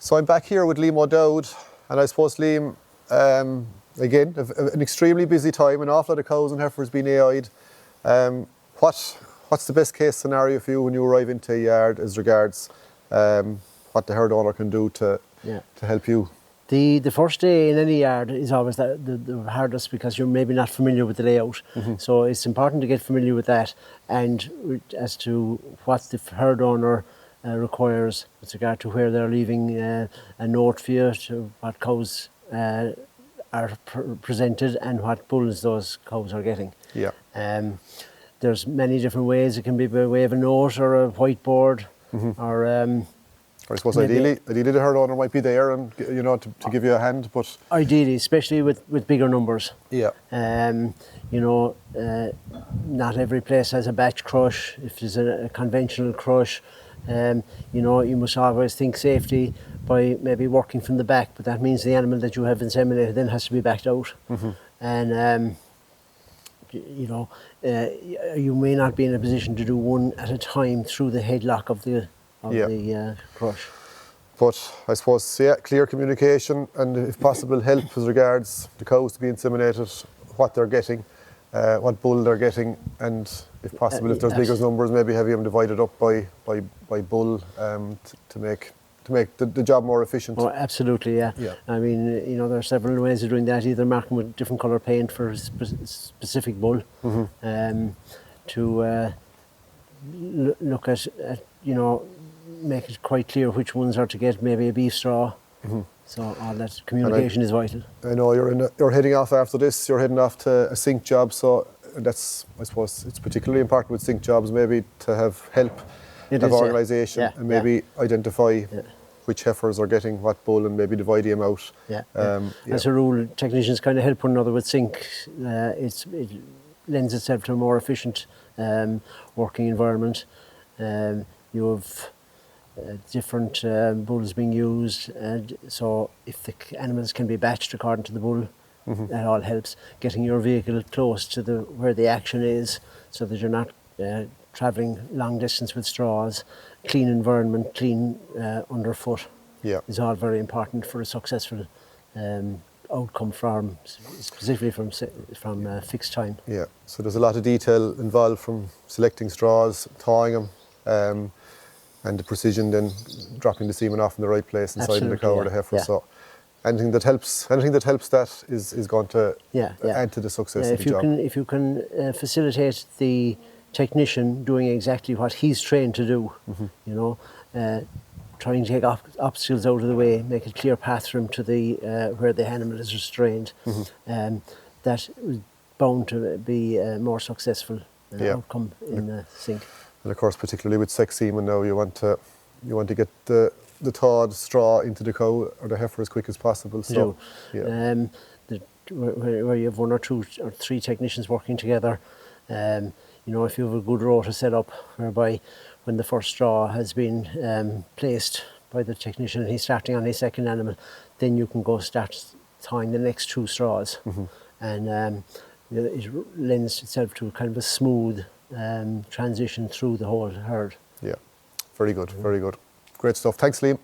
So I'm back here with Liam O'Dowd, and I suppose Liam, again, an extremely busy time, an awful lot of cows and heifers being AI'd. What's the best case scenario for you when you arrive into a yard as regards what the herd owner can do to help you? The first day in any yard is always the hardest because you're maybe not familiar with the layout. So it's important to get familiar with that and as to what the herd owner requires with regard to where they're leaving a note for you, to what cows are presented and what bulls those cows are getting. Yeah. There's many different ways. It can be by way of a note or a whiteboard, or I suppose ideally the herd owner might be there and to give you a hand, but ideally, especially with bigger numbers. Yeah. Not every place has a batch crush. If there's a conventional crush, you must always think safety by maybe working from the back, but that means the animal that you have inseminated then has to be backed out. And you may not be in a position to do one at a time through the headlock of the crush. But I suppose, clear communication and, if possible, help as regards the cows to be inseminated, what they're getting, what bull they're getting, and if possible, if there's bigger numbers, maybe have them divided up by bull to make the job more efficient. Oh, absolutely, yeah. I mean, there are several ways of doing that. Either marking with different colour paint for a specific bull, to look at make it quite clear which ones are to get maybe a beef straw. So all that communication is vital. I know you're heading off after this. You're heading off to a sink job, so I suppose it's particularly important with sink jobs maybe to have help, organisation, and maybe identify which heifers are getting what bull and maybe divide them out. As a rule, technicians kind of help one another with sink. It lends itself to a more efficient working environment. You have different bulls being used, and so if the animals can be batched according to the bull, that all helps. Getting your vehicle close to where the action is, so that you're not travelling long distance with straws. Clean environment, clean underfoot, is all very important for a successful outcome specifically from fixed time. Yeah, so there's a lot of detail involved, from selecting straws, thawing them, and the precision then dropping the semen off in the right place inside the cow or the heifer. So anything that helps that is going to add to the success of the job. If you can facilitate the technician doing exactly what he's trained to do, trying to take obstacles out of the way, make a clear path for him to the where the animal is restrained, that is bound to be more successful outcome in the sink. And of course, particularly with sex semen now, you want to get the thawed straw into the cow or the heifer as quick as possible. So, where you have one or two or three technicians working together, if you have a good rota set up whereby when the first straw has been placed by the technician and he's starting on his second animal, then you can go start thawing the next two straws, and it lends itself to kind of a smooth transition through the whole herd. Yeah, very good, very good. Great stuff. Thanks, Liam.